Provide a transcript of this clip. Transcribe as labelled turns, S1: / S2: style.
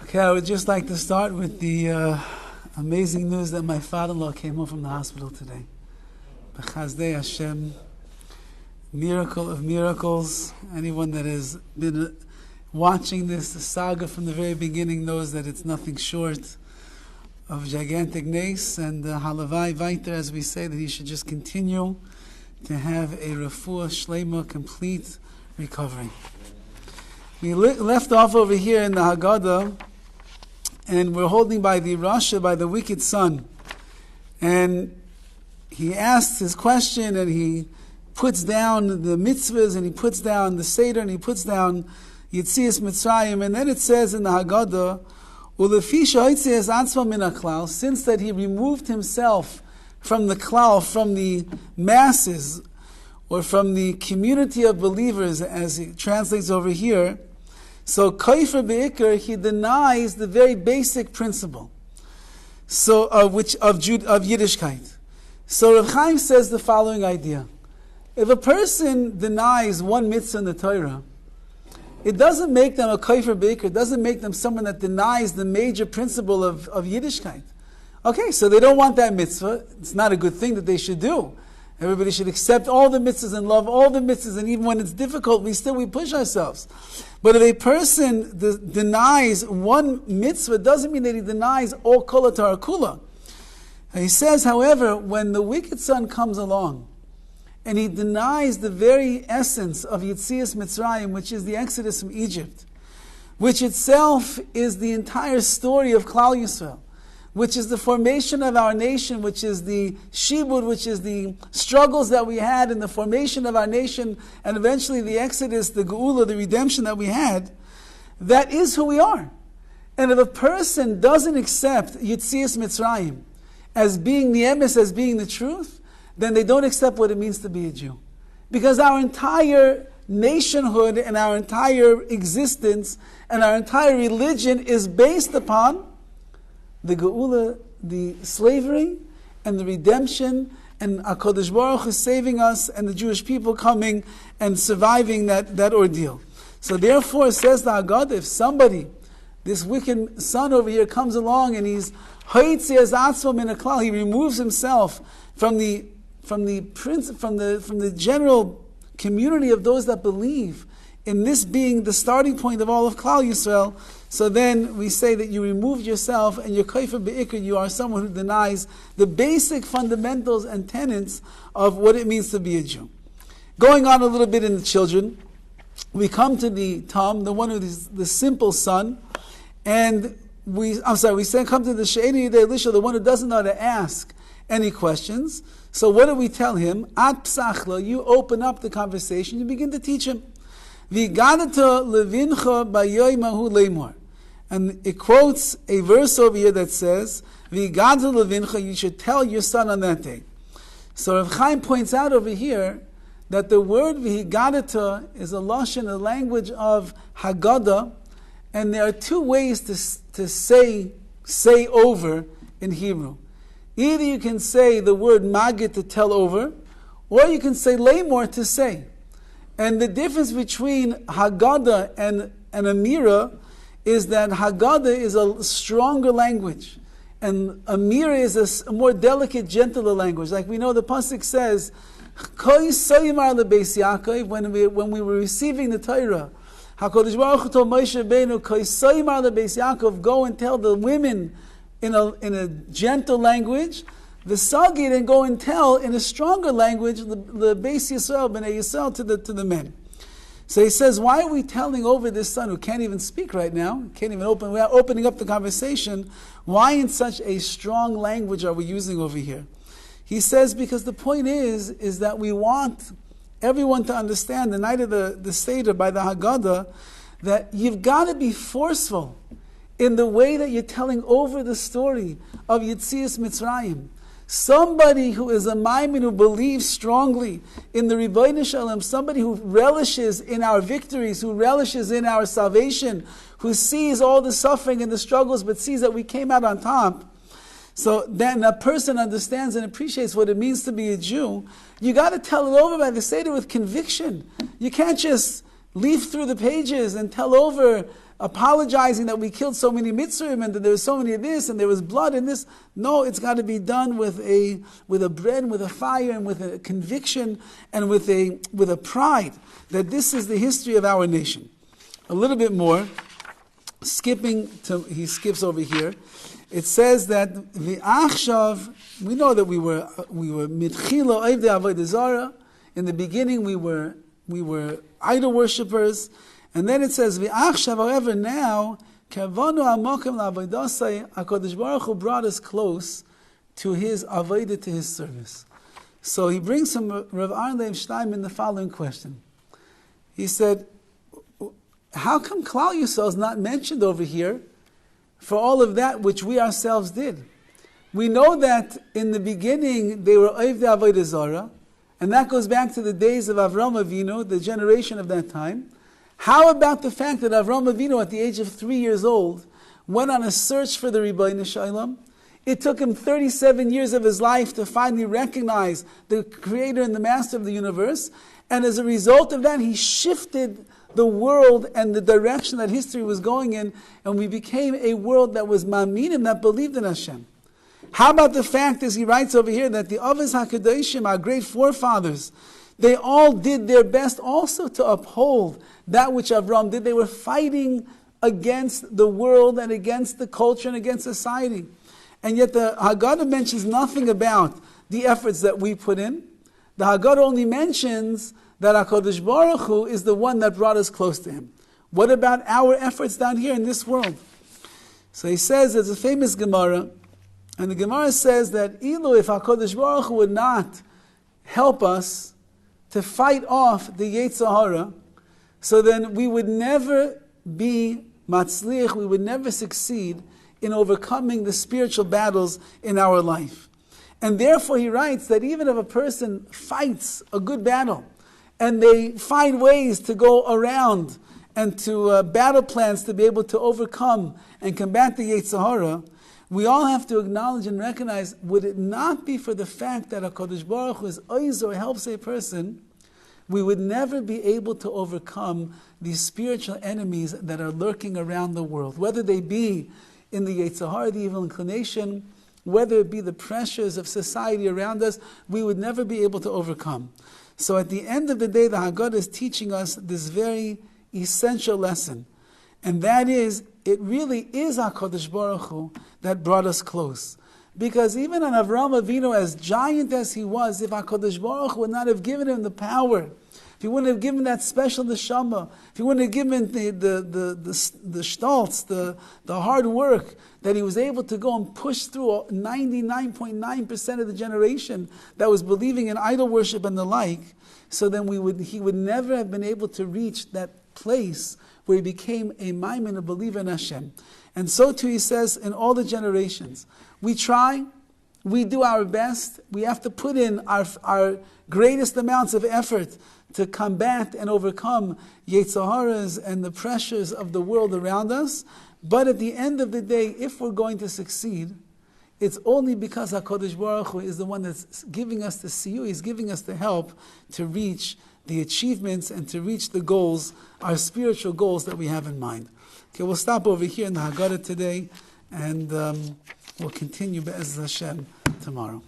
S1: Okay, I would just like to start with the amazing news that my father-in-law came home from the hospital today. B'chazdei Hashem, miracle of miracles. Anyone that has been watching this saga from the very beginning knows that it's nothing short of gigantic nace, and halavai weiter, as we say, that he should just continue to have a refuah shlema, complete recovery. We left off over here in the Haggadah, and we're holding by the Rasha, by the wicked son. And he asks his question, and he puts down the mitzvahs, and he puts down the Seder, and he puts down Yitzias Mitzrayim. And then it says in the Haggadah, since that he removed himself from the klal, from the masses, or from the community of believers, as he translates over here, so Kaifer Be'ikr, he denies the very basic principle, so of Yiddishkeit. So Rav Chaim says the following idea: if a person denies one mitzvah in the Torah, it doesn't make them a Kaifer Be'ikr. It doesn't make them someone that denies the major principle of Yiddishkeit. Okay, so they don't want that mitzvah. It's not a good thing that they should do. Everybody should accept all the mitzvahs and love all the mitzvahs, and even when it's difficult, we push ourselves. But if a person denies one mitzvah, it doesn't mean that he denies all kol Torah kula. He says, however, when the wicked son comes along, and he denies the very essence of Yitzias Mitzrayim, which is the Exodus from Egypt, which itself is the entire story of Klal Yisrael, which is the formation of our nation, which is the shibud, which is the struggles that we had in the formation of our nation, and eventually the Exodus, the Geula, the redemption that we had, that is who we are. And if a person doesn't accept Yitzias Mitzrayim as being the emes, as being the truth, then they don't accept what it means to be a Jew. Because our entire nationhood and our entire existence and our entire religion is based upon the Geula, the slavery, and the redemption, and HaKadosh Baruch Hu is saving us, and the Jewish people coming and surviving that ordeal. So therefore, says the Haggadah, if somebody, this wicked son over here, comes along and he's Ha'itzias Atzmo min HaKlal, he removes himself from the general community of those that believe in this being the starting point of all of Klal Yisrael, so then we say that you removed yourself and you're kaifer be'ikr, you are someone who denies the basic fundamentals and tenets of what it means to be a Jew. Going on a little bit in the children, we come to the Tom, the one who is the simple son, and we come to the She'eni Yidei Lisha, the one who doesn't know how to ask any questions. So what do we tell him? At psachla, you open up the conversation, you begin to teach him. V'gadata levincha b'yoymahu leimor. And it quotes a verse over here that says, V'gadata levincha, you should tell your son on that day. So Rav Chaim points out over here that the word v'gadata is a lashon, a language of Haggadah, and there are two ways to say over in Hebrew. Either you can say the word magid, to tell over, or you can say leimor, to say. And the difference between Haggadah and Amira is that Haggadah is a stronger language, and Amira is a more delicate, gentler language. Like we know the pasuk says, when we were receiving the Torah, HaKadosh Baruch Hu told Moshe Rabbeinu, go and tell the women in a gentle language, the Sagid, and go and tell in a stronger language the Beis Yisrael, Bnei Yisrael, to the men. So he says, why are we telling over this son who can't even speak right now, can't even without opening up the conversation? Why in such a strong language are we using over here? He says, because the point is that we want everyone to understand the night of the Seder by the Haggadah, that you've got to be forceful in the way that you're telling over the story of Yitzias Mitzrayim. Somebody who is a Maimin, who believes strongly in the Rebbeinu Shalom, somebody who relishes in our victories, who relishes in our salvation, who sees all the suffering and the struggles, but sees that we came out on top. So then a person understands and appreciates what it means to be a Jew. You got to tell it over by the Seder with conviction. You can't just leaf through the pages and tell over apologizing that we killed so many Mitzrayim and that there was so many of this and there was blood in this. No, it's got to be done with a bread, with a fire, and with a conviction and with a pride that this is the history of our nation. A little bit more, he skips over here. It says that v'achshav, we know that we were mitchila oivdei avodah zarah. In the beginning, we were idol worshippers, and then it says v'achshav. However, now kavanu amokim la'avodah, HaKadosh Baruch Hu brought us close to His avodah, to His service. So he brings from Rav Aaron Leib Steinman the following question. He said, "How come Klal Yisrael is not mentioned over here for all of that which we ourselves did? We know that in the beginning they were Oivdei Avodah Zarah, and that goes back to the days of Avram Avinu, the generation of that time. How about the fact that Avram Avinu, at the age of 3 years old, went on a search for the Ribbono Shel Olam? It took him 37 years of his life to finally recognize the Creator and the Master of the universe, and as a result of that, he shifted the world and the direction that history was going in, and we became a world that was ma'aminim, that believed in Hashem. How about the fact, as he writes over here, that the Avos HaKadoshim, our great forefathers, they all did their best also to uphold that which Avram did. They were fighting against the world and against the culture and against society. And yet the Haggadah mentions nothing about the efforts that we put in. The Haggadah only mentions that HaKadosh Baruch Hu is the one that brought us close to Him. What about our efforts down here in this world? So he says, there's a famous Gemara, and the Gemara says that if HaKadosh Baruch Hu would not help us to fight off the Yetzer Hara, so then we would never be matzliach, we would never succeed in overcoming the spiritual battles in our life. And therefore he writes that even if a person fights a good battle, and they find ways to go around and to battle plans to be able to overcome and combat the Yetzer Hara, we all have to acknowledge and recognize, would it not be for the fact that HaKadosh Baruch Hu is oizer, helps a person, we would never be able to overcome these spiritual enemies that are lurking around the world, whether they be in the Yetzer Hara, the evil inclination, whether it be the pressures of society around us, we would never be able to overcome. So at the end of the day, the Haggadah is teaching us this very essential lesson. And that is, it really is HaKadosh Baruch Hu that brought us close. Because even on Avram Avinu, as giant as he was, if HaKadosh Baruch Hu would not have given him the power, if he wouldn't have given that special neshama, if he wouldn't have given the shtolz, the hard work, that he was able to go and push through 99.9% of the generation that was believing in idol worship and the like, so then he would never have been able to reach that place where he became a maimin, a believer in Hashem. And so too he says in all the generations, we try, we do our best, we have to put in our greatest amounts of effort to combat and overcome Yetzer Haras and the pressures of the world around us. But at the end of the day, if we're going to succeed, it's only because HaKadosh Baruch Hu is the one that's giving us the siyui, He's giving us the help to reach the achievements and to reach the goals, our spiritual goals that we have in mind. Okay, we'll stop over here in the Haggadah today, and we'll continue Be'ez Hashem tomorrow.